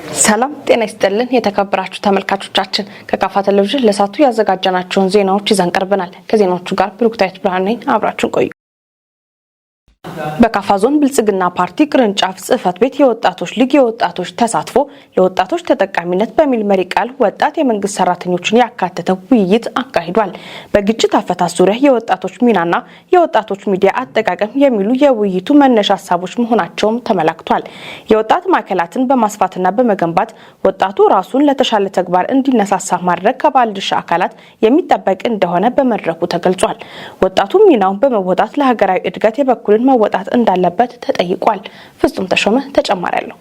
ሰላም ጤና ይስጥልን የተከበራችሁ ተመልካቾቻችን ከካፋ ቴሌቪዥን ለሳቱ ያዘጋጀናቸውን ዜናዎች ይዘን ቀርበናል። ከዜናዎቹ ጋር ብሩክታይት ብርሃን ነኝ። አብራችሁን ቆዩ። በካፋ ዞን ብልጽግና ፓርቲ ቅርንጫፍ ጽህፈት ቤት የወጣቶች ሊግ የወጣቶች ተሳትፎ ለወጣቶች ተጠቃሚነት በሚል መሪ ቃል ወጣት የመንግስት ሰራተኞችን ያካተተ ውይይት አካሂዷል። በግጭት አፈታት ዙሪያ የወጣቶች ሚናና የወጣቶች ሚዲያ አጠቃቀም የሚሉ የውይይቱ መነሻ ሀሳቦች መሆናቸውም ተመላክቷል። የወጣት ማዕከላትን በማስፋትና በመገንባት ወጣቱ ራሱን ለተሻለ ተግባር እንዲነሳሳ ማድረግ ከባለድርሻ አካላት የሚጠበቅ እንደሆነ በመድረኩ ተገልጿል። ወጣቱ ሚናውን በመወጣት ለሀገራዊ እድገት የበኩልን መወጣት እንዳለበት ተጠይቋል። ፍጹም ተሾመ ተጨማሪ አለው።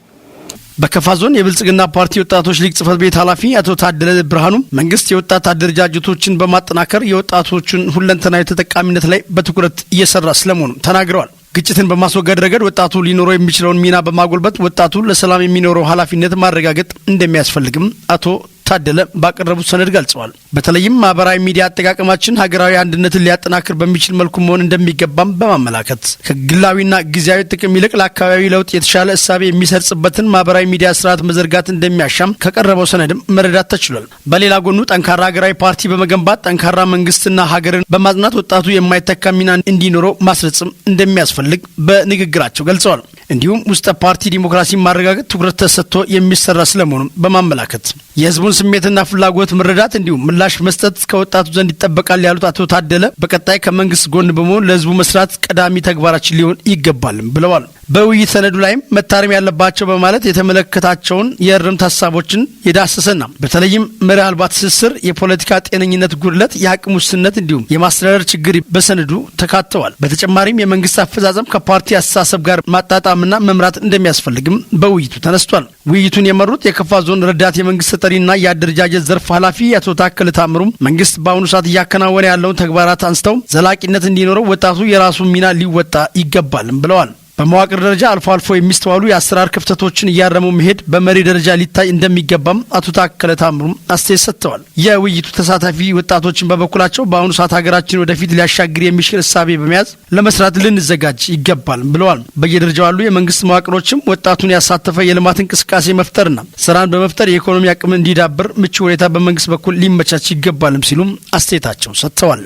በካፋ ዞን የብልጽግና ፓርቲ ወጣቶች ሊግ ጽህፈት ቤት ኃላፊ አቶ ታደለ ብርሃኑ መንግስት የወጣት አደረጃጀቶችን በማጠናከር የወጣቶችን ሁለንተናዊ ተጠቃሚነት ላይ በትኩረት እየሰራ ስለመሆኑ ተናግረዋል። ግጭትን በማስወገድ ረገድ ወጣቱ ሊኖረው የሚችለውን ሚና በማጎልበት ወጣቱ ለሰላም የሚኖረው ኃላፊነት ማረጋገጥ እንደሚያስፈልግም አቶ ታደለ ባቀረቡት ሰነድ ገልጸዋል። በተለይም ማህበራዊ ሚዲያ አጠቃቀማችን ሀገራዊ አንድነትን ሊያጠናክር በሚችል መልኩ መሆን እንደሚገባም በማመላከት ከግላዊና ጊዜያዊ ጥቅም ይልቅ ለአካባቢ ለውጥ የተሻለ እሳቤ የሚሰርጽበትን ማህበራዊ ሚዲያ ስርዓት መዘርጋት እንደሚያሻም ከቀረበው ሰነድም መረዳት ተችሏል። በሌላ ጎኑ ጠንካራ ሀገራዊ ፓርቲ በመገንባት ጠንካራ መንግስትና ሀገርን በማጽናት ወጣቱ የማይተካ ሚና እንዲኖረው ማስረጽም እንደሚያስፈልግ በንግግራቸው ገልጸዋል። እንዲሁም ውስጠ ፓርቲ ዲሞክራሲ ማረጋገጥ ትኩረት ተሰጥቶ የሚሰራ ስለመሆኑ በማመላከት የህዝቡን ስሜትና ፍላጎት መረዳት እንዲሁም ምላሽ መስጠት ከወጣቱ ዘንድ ይጠበቃል ያሉት አቶ ታደለ በቀጣይ ከመንግስት ጎን በመሆን ለህዝቡ መስራት ቀዳሚ ተግባራችን ሊሆን ይገባልም ብለዋል። በውይይት ሰነዱ ላይም መታረም ያለባቸው በማለት የተመለከታቸውን የእርምት ሀሳቦችን የዳሰሰና በተለይም መርህ አልባ ትስስር፣ የፖለቲካ ጤነኝነት ጉድለት፣ የአቅም ውስንነት እንዲሁም የማስተዳደር ችግር በሰነዱ ተካተዋል። በተጨማሪም የመንግስት አፈጻጸም ከፓርቲ አስተሳሰብ ጋር ማጣጣምና መምራት እንደሚያስፈልግም በውይይቱ ተነስቷል። ውይይቱን የመሩት የካፋ ዞን ረዳት የመንግስት ተጠሪና የአደረጃጀት ዘርፍ ኃላፊ አቶ ታከለ ታምሩም መንግስት በአሁኑ ሰዓት እያከናወነ ያለውን ተግባራት አንስተው ዘላቂነት እንዲኖረው ወጣቱ የራሱን ሚና ሊወጣ ይገባልም ብለዋል። በመዋቅር ደረጃ አልፎ አልፎ የሚስተዋሉ የአሰራር ክፍተቶችን እያረሙ መሄድ በመሪ ደረጃ ሊታይ እንደሚገባም አቶ ታከለ ታምሩም አስተያየት ሰጥተዋል። የውይይቱ ተሳታፊ ወጣቶችን በበኩላቸው በአሁኑ ሰዓት ሀገራችን ወደፊት ሊያሻግር የሚችል እሳቤ በመያዝ ለመስራት ልንዘጋጅ ይገባል ብለዋል። በየደረጃው ያሉ የመንግስት መዋቅሮችም ወጣቱን ያሳተፈ የልማት እንቅስቃሴ መፍጠርና ስራን በመፍጠር የኢኮኖሚ አቅም እንዲዳብር ምቹ ሁኔታ በመንግስት በኩል ሊመቻች ይገባልም ሲሉም አስተያየታቸውን ሰጥተዋል።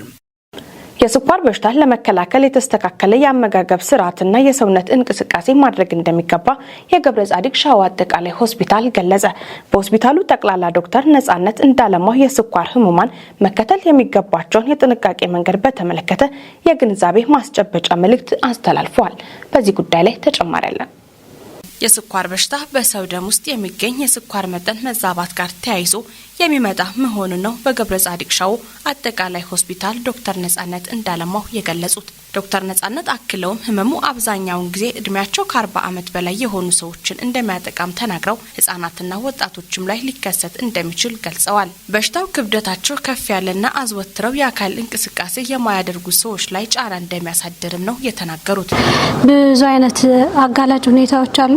የስኳር በሽታን ለመከላከል የተስተካከለ የአመጋገብ ስርዓትና የሰውነት እንቅስቃሴ ማድረግ እንደሚገባ የገብረ ጻዲቅ ሻዋ አጠቃላይ ሆስፒታል ገለጸ። በሆስፒታሉ ጠቅላላ ዶክተር ነጻነት እንዳለማው የስኳር ህሙማን መከተል የሚገባቸውን የጥንቃቄ መንገድ በተመለከተ የግንዛቤ ማስጨበጫ መልእክት አስተላልፈዋል። በዚህ ጉዳይ ላይ ተጨማሪ አለን። የስኳር በሽታ በሰው ደም ውስጥ የሚገኝ የስኳር መጠን መዛባት ጋር ተያይዞ የሚመጣ መሆኑን ነው በገብረ ጻዲቅ ሻው አጠቃላይ ሆስፒታል ዶክተር ነጻነት እንዳለማው የገለጹት። ዶክተር ነጻነት አክለውም ህመሙ አብዛኛውን ጊዜ እድሜያቸው ከ40 ዓመት በላይ የሆኑ ሰዎችን እንደሚያጠቃም ተናግረው ህጻናትና ወጣቶችም ላይ ሊከሰት እንደሚችል ገልጸዋል። በሽታው ክብደታቸው ከፍ ያለና አዝወትረው የአካል እንቅስቃሴ የማያደርጉ ሰዎች ላይ ጫና እንደሚያሳድርም ነው የተናገሩት። ብዙ አይነት አጋላጭ ሁኔታዎች አሉ።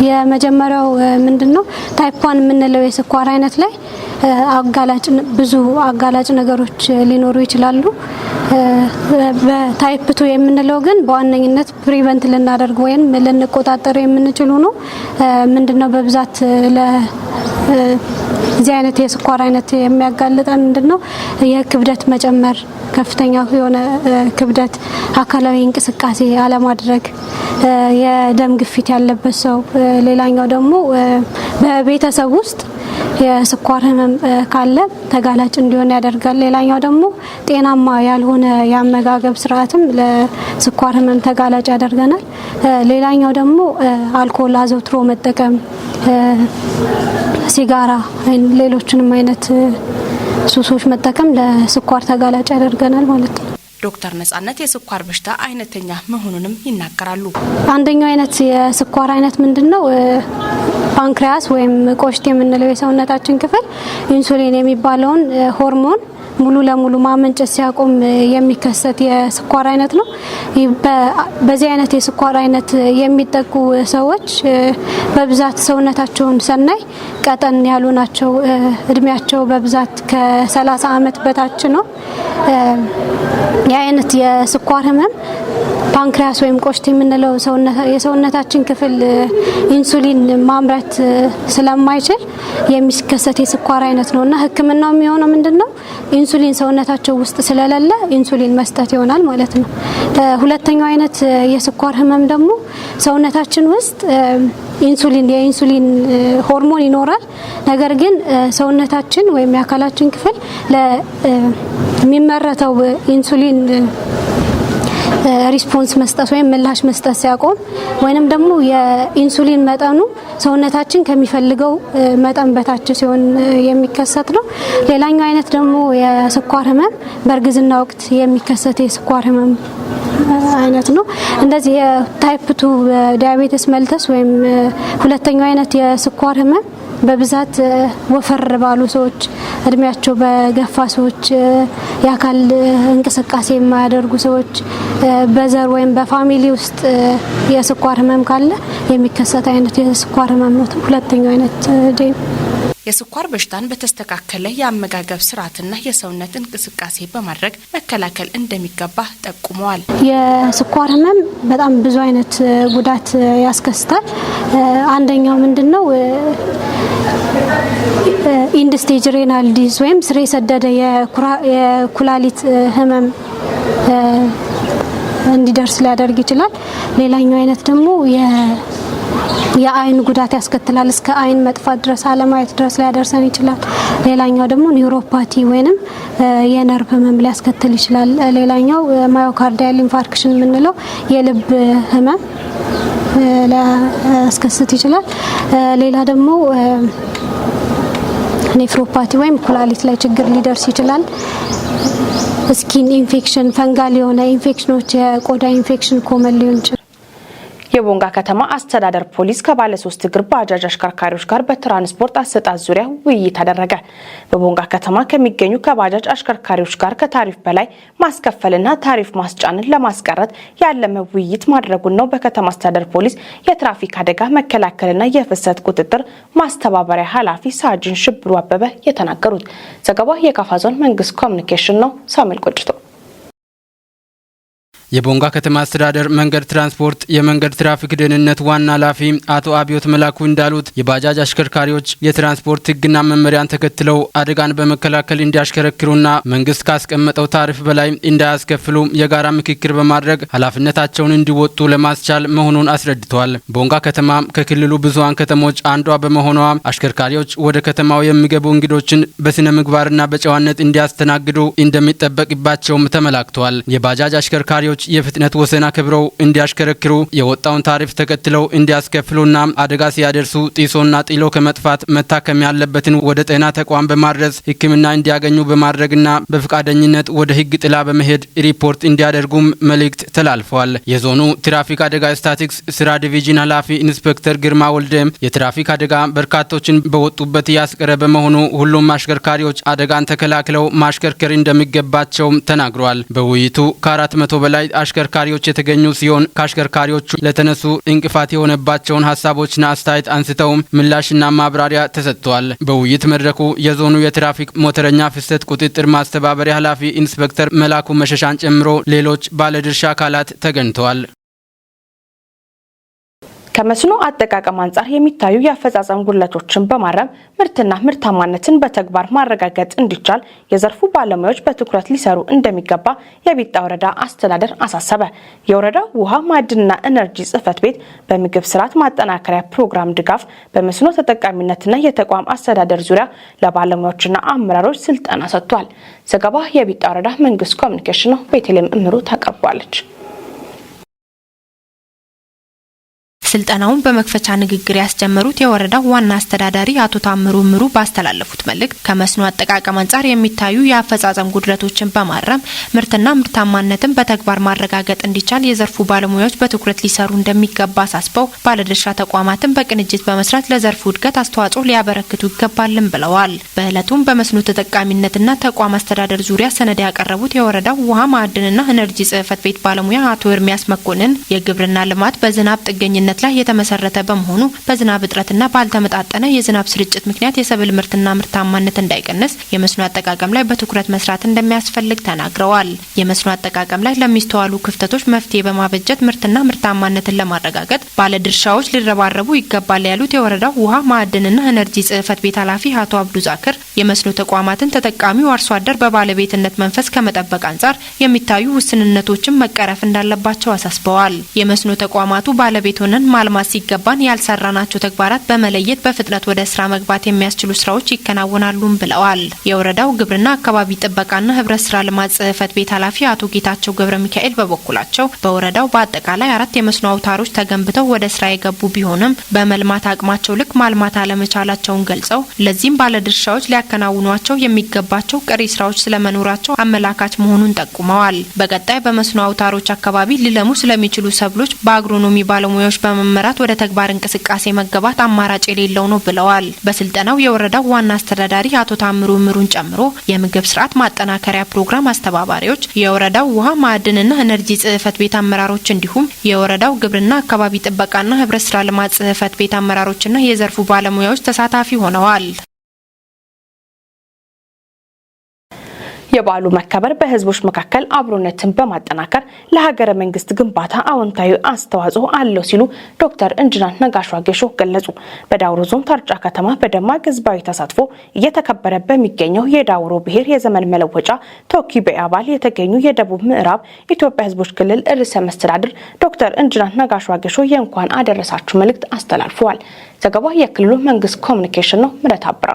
የመጀመሪያው ምንድነው ታይፕ 1 የምንለው የስኳር አይነት ላይ ብዙ አጋላጭ ነገሮች ሊኖሩ ይችላሉ። በታይፕ 2 የምንለው ግን በዋነኝነት ፕሪቨንት ልናደርግ ወይም ልንቆጣጠር የምንችሉ ነው። ምንድነው በብዛት እዚህ አይነት የስኳር አይነት የሚያጋልጠን ምንድነው የክብደት መጨመር፣ ከፍተኛ የሆነ ክብደት፣ አካላዊ እንቅስቃሴ አለማድረግ፣ የደም ግፊት ያለበት ሰው፣ ሌላኛው ደግሞ በቤተሰብ ውስጥ የስኳር ህመም ካለ ተጋላጭ እንዲሆን ያደርጋል። ሌላኛው ደግሞ ጤናማ ያልሆነ የአመጋገብ ስርዓትም ለስኳር ህመም ተጋላጭ ያደርገናል። ሌላኛው ደግሞ አልኮል አዘውትሮ መጠቀም፣ ሲጋራ፣ ሌሎችንም አይነት ሱሶች መጠቀም ለስኳር ተጋላጭ ያደርገናል ማለት ነው። ዶክተር ነጻነት የስኳር በሽታ አይነተኛ መሆኑንም ይናገራሉ። አንደኛው አይነት የስኳር አይነት ምንድነው? ፓንክሪያስ ወይም ቆሽት የምንለው የሰውነታችን ክፍል ኢንሱሊን የሚባለውን ሆርሞን ሙሉ ለሙሉ ማመንጨት ሲያቆም የሚከሰት የስኳር አይነት ነው። በዚህ አይነት የስኳር አይነት የሚጠቁ ሰዎች በብዛት ሰውነታቸውን ሰናይ ቀጠን ያሉ ናቸው። እድሜያቸው በብዛት ከ30 ዓመት በታች ነው። የአይነት የስኳር ህመም ፓንክሪያስ ወይም ቆሽት የምንለው የሰውነታችን ክፍል ኢንሱሊን ማምረት ስለማይችል የሚከሰት የስኳር አይነት ነውና ህክምናው የሚሆነው ምንድነው? ኢንሱሊን ሰውነታቸው ውስጥ ስለሌለ ኢንሱሊን መስጠት ይሆናል ማለት ነው። ሁለተኛው አይነት የስኳር ህመም ደግሞ ሰውነታችን ውስጥ የኢንሱሊን ሆርሞን ይኖራል። ነገር ግን ሰውነታችን ወይም የአካላችን ክፍል ለሚመረተው ኢንሱሊን ሪስፖንስ መስጠት ወይም ምላሽ መስጠት ሲያቆም ወይንም ደግሞ የኢንሱሊን መጠኑ ሰውነታችን ከሚፈልገው መጠን በታች ሲሆን የሚከሰት ነው። ሌላኛው አይነት ደግሞ የስኳር ህመም በእርግዝና ወቅት የሚከሰት የስኳር ህመም አይነት ነው። እንደዚህ የታይፕ 2 ዲያቤቲስ መልተስ ወይም ሁለተኛው አይነት የስኳር ህመም በብዛት ወፈር ባሉ ሰዎች፣ እድሜያቸው በገፋ ሰዎች፣ የአካል እንቅስቃሴ የማያደርጉ ሰዎች፣ በዘር ወይም በፋሚሊ ውስጥ የስኳር ህመም ካለ የሚከሰት አይነት የስኳር ህመም ነው። ሁለተኛው አይነት የስኳር በሽታን በተስተካከለ የአመጋገብ ስርዓትና የሰውነት እንቅስቃሴ በማድረግ መከላከል እንደሚገባ ጠቁመዋል። የስኳር ህመም በጣም ብዙ አይነት ጉዳት ያስከስታል። አንደኛው ምንድነው? ኢንድ ስቴጅ ሬናል ዲዝ ወይም ስር የሰደደ የኩላሊት ህመም እንዲደርስ ሊያደርግ ይችላል። ሌላኛው አይነት ደግሞ የአይን ጉዳት ያስከትላል። እስከ አይን መጥፋት ድረስ አለማየት ድረስ ሊያደርሰን ይችላል። ሌላኛው ደግሞ ኒውሮፓቲ ወይንም የነርቭ ህመም ሊያስከትል ይችላል። ሌላኛው ማዮካርዲያል ኢንፋርክሽን የምንለው የልብ ህመም ሊያስከስት ይችላል። ሌላ ደግሞ ኔፍሮፓቲ ወይም ኩላሊት ላይ ችግር ሊደርስ ይችላል። ስኪን ኢንፌክሽን፣ ፈንጋል የሆነ ኢንፌክሽኖች፣ የቆዳ ኢንፌክሽን ኮመን ሊሆን ይችላል። የቦንጋ ከተማ አስተዳደር ፖሊስ ከባለ 3 እግር ባጃጅ አሽከርካሪዎች ጋር በትራንስፖርት አሰጣጥ ዙሪያ ውይይት አደረገ። በቦንጋ ከተማ ከሚገኙ ከባጃጅ አሽከርካሪዎች ጋር ከታሪፍ በላይ ማስከፈልና ታሪፍ ማስጫንን ለማስቀረት ያለመ ውይይት ማድረጉን ነው በከተማ አስተዳደር ፖሊስ የትራፊክ አደጋ መከላከልና የፍሰት ቁጥጥር ማስተባበሪያ ኃላፊ ሳጅን ሽብሩ አበበ የተናገሩት። ዘገባው የካፋ ዞን መንግስት ኮሚኒኬሽን ነው። ሳሙኤል ቆጭቶ የቦንጋ ከተማ አስተዳደር መንገድ ትራንስፖርት የመንገድ ትራፊክ ደህንነት ዋና ኃላፊ አቶ አብዮት መላኩ እንዳሉት የባጃጅ አሽከርካሪዎች የትራንስፖርት ሕግና መመሪያን ተከትለው አደጋን በመከላከል እንዲያሽከረክሩና መንግስት ካስቀመጠው ታሪፍ በላይ እንዳያስከፍሉ የጋራ ምክክር በማድረግ ኃላፊነታቸውን እንዲወጡ ለማስቻል መሆኑን አስረድተዋል። ቦንጋ ከተማ ከክልሉ ብዙሃን ከተሞች አንዷ በመሆኗ አሽከርካሪዎች ወደ ከተማው የሚገቡ እንግዶችን በስነ ምግባርና በጨዋነት እንዲያስተናግዱ እንደሚጠበቅባቸውም ተመላክተዋል። የባጃጅ አሽከርካሪዎች የፍጥነት ወሰን አክብረው እንዲያሽከረክሩ የወጣውን ታሪፍ ተከትለው እንዲያስከፍሉና አደጋ ሲያደርሱ ጢሶና ጥሎ ከመጥፋት መታከም ያለበትን ወደ ጤና ተቋም በማድረስ ሕክምና እንዲያገኙ በማድረግና በፍቃደኝነት ወደ ሕግ ጥላ በመሄድ ሪፖርት እንዲያደርጉም መልእክት ተላልፈዋል። የዞኑ ትራፊክ አደጋ ስታቲክስ ስራ ዲቪዥን ኃላፊ ኢንስፔክተር ግርማ ወልደም የትራፊክ አደጋ በርካቶችን በወጡበት ያስቀረ በመሆኑ ሁሉም አሽከርካሪዎች አደጋን ተከላክለው ማሽከርከር እንደሚገባቸውም ተናግረዋል። በውይይቱ ከ400 በላይ አሽከርካሪዎች የተገኙ ሲሆን ከአሽከርካሪዎቹ ለተነሱ እንቅፋት የሆነባቸውን ሀሳቦችና አስተያየት አንስተው ምላሽና ማብራሪያ ተሰጥቷል። በውይይት መድረኩ የዞኑ የትራፊክ ሞተረኛ ፍሰት ቁጥጥር ማስተባበሪያ ኃላፊ ኢንስፔክተር መላኩ መሸሻን ጨምሮ ሌሎች ባለድርሻ አካላት ተገኝተዋል። ከመስኖ አጠቃቀም አንጻር የሚታዩ የአፈጻጸም ጉድለቶችን በማረም ምርትና ምርታማነትን በተግባር ማረጋገጥ እንዲቻል የዘርፉ ባለሙያዎች በትኩረት ሊሰሩ እንደሚገባ የቢጣ ወረዳ አስተዳደር አሳሰበ። የወረዳው ውሃ ማዕድንና ኢነርጂ ጽሕፈት ቤት በምግብ ስርዓት ማጠናከሪያ ፕሮግራም ድጋፍ በመስኖ ተጠቃሚነትና የተቋም አስተዳደር ዙሪያ ለባለሙያዎችና አመራሮች ስልጠና ሰጥቷል። ዘገባ የቢጣ ወረዳ መንግስት ኮሚኒኬሽን ነው። ቤተልሔም እምሩ ታቀርባለች። ስልጠናውን በመክፈቻ ንግግር ያስጀመሩት የወረዳው ዋና አስተዳዳሪ አቶ ታምሩ ምሩ ባስተላለፉት መልእክት ከመስኖ አጠቃቀም አንጻር የሚታዩ የአፈጻጸም ጉድለቶችን በማረም ምርትና ምርታማነትን በተግባር ማረጋገጥ እንዲቻል የዘርፉ ባለሙያዎች በትኩረት ሊሰሩ እንደሚገባ አሳስበው ባለድርሻ ተቋማትን በቅንጅት በመስራት ለዘርፉ እድገት አስተዋጽኦ ሊያበረክቱ ይገባልን ብለዋል። በዕለቱም በመስኖ ተጠቃሚነትና ተቋም አስተዳደር ዙሪያ ሰነድ ያቀረቡት የወረዳው ውሃ ማዕድንና ኢነርጂ ጽሕፈት ቤት ባለሙያ አቶ ኤርሚያስ መኮንን የግብርና ልማት በዝናብ ጥገኝነት ላይ የተመሰረተ በመሆኑ በዝናብ እጥረትና ባልተመጣጠነ የዝናብ ስርጭት ምክንያት የሰብል ምርትና ምርታማነት እንዳይቀንስ የመስኖ አጠቃቀም ላይ በትኩረት መስራት እንደሚያስፈልግ ተናግረዋል። የመስኖ አጠቃቀም ላይ ለሚስተዋሉ ክፍተቶች መፍትሄ በማበጀት ምርትና ምርታማነትን ለማረጋገጥ ባለድርሻዎች ሊረባረቡ ይገባል ያሉት የወረዳው ውሃ ማዕድንና ኤነርጂ ጽሕፈት ቤት ኃላፊ አቶ አብዱ ዛክር የመስኖ ተቋማትን ተጠቃሚው አርሶ አደር በባለቤትነት መንፈስ ከመጠበቅ አንጻር የሚታዩ ውስንነቶችን መቀረፍ እንዳለባቸው አሳስበዋል። የመስኖ ተቋማቱ ባለቤት ሆነን ማልማት ሲገባን ያልሰራናቸው ተግባራት በመለየት በፍጥነት ወደ ስራ መግባት የሚያስችሉ ስራዎች ይከናወናሉም ብለዋል። የወረዳው ግብርና አካባቢ ጥበቃና ህብረት ስራ ልማት ጽሕፈት ቤት ኃላፊ አቶ ጌታቸው ገብረ ሚካኤል በበኩላቸው በወረዳው በአጠቃላይ 4 የመስኖ አውታሮች ተገንብተው ወደ ስራ የገቡ ቢሆንም በመልማት አቅማቸው ልክ ማልማት አለመቻላቸውን ገልጸው ለዚህም ባለድርሻዎች ሊያከናውኗቸው የሚገባቸው ቀሪ ስራዎች ስለመኖራቸው አመላካች መሆኑን ጠቁመዋል። በቀጣይ በመስኖ አውታሮች አካባቢ ሊለሙ ስለሚችሉ ሰብሎች በአግሮኖሚ ባለሙያዎች በመመራት ወደ ተግባር እንቅስቃሴ መገባት አማራጭ የሌለው ነው ብለዋል። በስልጠናው የወረዳው ዋና አስተዳዳሪ አቶ ታምሩ ምሩን ጨምሮ የምግብ ስርዓት ማጠናከሪያ ፕሮግራም አስተባባሪዎች፣ የወረዳው ውሃ ማዕድንና ኤነርጂ ጽሕፈት ቤት አመራሮች እንዲሁም የወረዳው ግብርና አካባቢ ጥበቃና ህብረት ስራ ልማት ጽሕፈት ቤት አመራሮችና የዘርፉ ባለሙያዎች ተሳታፊ ሆነዋል። የበዓሉ መከበር በህዝቦች መካከል አብሮነትን በማጠናከር ለሀገረ መንግስት ግንባታ አዎንታዊ አስተዋጽኦ አለው ሲሉ ዶክተር ኢንጂነር ነጋሽ ዋጌሾ ገለጹ። በዳውሮ ዞን ታርጫ ከተማ በደማቅ ህዝባዊ ተሳትፎ እየተከበረ በሚገኘው የዳውሮ ብሔር የዘመን መለወጫ ቶኪ በዓል የተገኙ የደቡብ ምዕራብ ኢትዮጵያ ህዝቦች ክልል ርዕሰ መስተዳድር ዶክተር ኢንጂነር ነጋሽ ዋጌሾ የእንኳን አደረሳችሁ መልእክት አስተላልፈዋል። ዘገባው የክልሉ መንግስት ኮሚኒኬሽን ነው። ምረት አብራ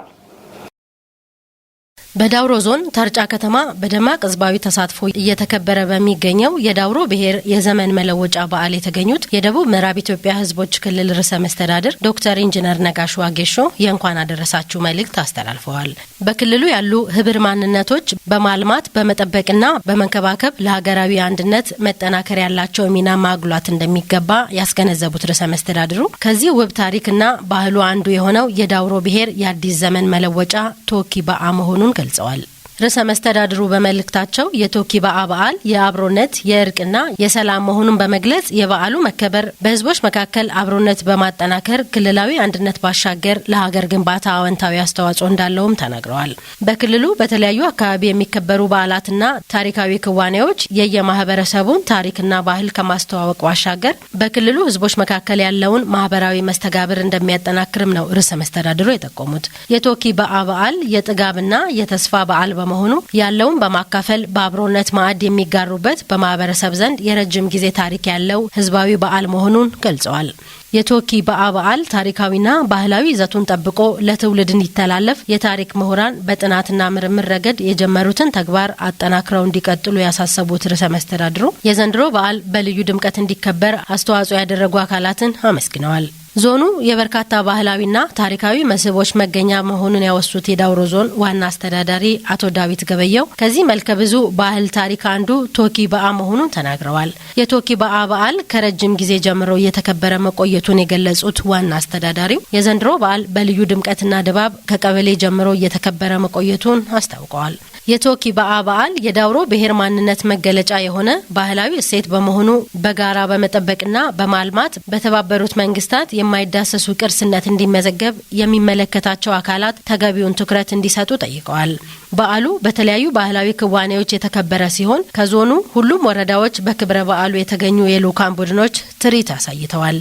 በዳውሮ ዞን ታርጫ ከተማ በደማቅ ህዝባዊ ተሳትፎ እየተከበረ በሚገኘው የዳውሮ ብሔር የዘመን መለወጫ በዓል የተገኙት የደቡብ ምዕራብ ኢትዮጵያ ህዝቦች ክልል ርዕሰ መስተዳድር ዶክተር ኢንጂነር ነጋሽ ዋጌሾ የእንኳን አደረሳችሁ መልእክት አስተላልፈዋል። በክልሉ ያሉ ህብር ማንነቶች በማልማት በመጠበቅና በመንከባከብ ለሀገራዊ አንድነት መጠናከር ያላቸው ሚና ማጉላት እንደሚገባ ያስገነዘቡት ርዕሰ መስተዳድሩ ከዚህ ውብ ታሪክና ባህሉ አንዱ የሆነው የዳውሮ ብሔር የአዲስ ዘመን መለወጫ ቶኪ በዓ መሆኑን ገልጸዋል። ርዕሰ መስተዳድሩ በመልእክታቸው የቶኪ በዓል የአብሮነት የእርቅና የሰላም መሆኑን በመግለጽ የበዓሉ መከበር በህዝቦች መካከል አብሮነት በማጠናከር ክልላዊ አንድነት ባሻገር ለሀገር ግንባታ አዎንታዊ አስተዋጽኦ እንዳለውም ተናግረዋል። በክልሉ በተለያዩ አካባቢ የሚከበሩ በዓላትና ታሪካዊ ክዋኔዎች የየማህበረሰቡን ታሪክና ባህል ከማስተዋወቅ ባሻገር በክልሉ ህዝቦች መካከል ያለውን ማህበራዊ መስተጋብር እንደሚያጠናክርም ነው ርዕሰ መስተዳድሩ የጠቆሙት። የቶኪ በዓል የጥጋብና የተስፋ በዓል በመሆኑ ያለውን በማካፈል በአብሮነት ማዕድ የሚጋሩበት በማህበረሰብ ዘንድ የረጅም ጊዜ ታሪክ ያለው ህዝባዊ በዓል መሆኑን ገልጸዋል። የቶኪ በዓል ታሪካዊና ባህላዊ ይዘቱን ጠብቆ ለትውልድ እንዲተላለፍ የታሪክ ምሁራን በጥናትና ምርምር ረገድ የጀመሩትን ተግባር አጠናክረው እንዲቀጥሉ ያሳሰቡት ርዕሰ መስተዳድሩ የዘንድሮ በዓል በልዩ ድምቀት እንዲከበር አስተዋጽኦ ያደረጉ አካላትን አመስግነዋል። ዞኑ የበርካታ ባህላዊና ታሪካዊ መስህቦች መገኛ መሆኑን ያወሱት የዳውሮ ዞን ዋና አስተዳዳሪ አቶ ዳዊት ገበየው ከዚህ መልከ ብዙ ባህል ታሪክ አንዱ ቶኪ በዓ መሆኑን ተናግረዋል። የቶኪ በዓል ከረጅም ጊዜ ጀምሮ እየተከበረ መቆየቱን የገለጹት ዋና አስተዳዳሪው የዘንድሮ በዓል በልዩ ድምቀትና ድባብ ከቀበሌ ጀምሮ እየተከበረ መቆየቱን አስታውቀዋል። የቶኪ በዓል የዳውሮ ብሔር ማንነት መገለጫ የሆነ ባህላዊ እሴት በመሆኑ በጋራ በመጠበቅና በማልማት በተባበሩት መንግስታት የማይዳሰሱ ቅርስነት እንዲመዘገብ የሚመለከታቸው አካላት ተገቢውን ትኩረት እንዲሰጡ ጠይቀዋል። በዓሉ በተለያዩ ባህላዊ ክዋኔዎች የተከበረ ሲሆን ከዞኑ ሁሉም ወረዳዎች በክብረ በዓሉ የተገኙ የልኡካን ቡድኖች ትርኢት አሳይተዋል።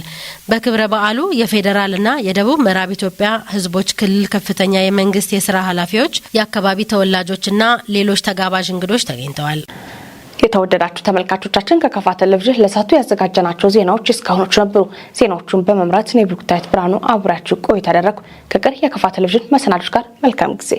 በክብረ በዓሉ የፌዴራልና የደቡብ ምዕራብ ኢትዮጵያ ህዝቦች ክልል ከፍተኛ የመንግስት የስራ ኃላፊዎች፣ የአካባቢ ተወላጆችና ሌሎች ተጋባዥ እንግዶች ተገኝተዋል። የተወደዳችሁ ተመልካቾቻችን ከከፋ ቴሌቪዥን ለሳቱ ያዘጋጀናቸው ዜናዎች እስካሁኖቹ ነበሩ። ዜናዎቹን በመምራት እኔ ብሩክታይት ብርሃኑ አብራችሁ ቆይታ ያደረኩ ከቀሪ የከፋ ቴሌቪዥን መሰናዶች ጋር መልካም ጊዜ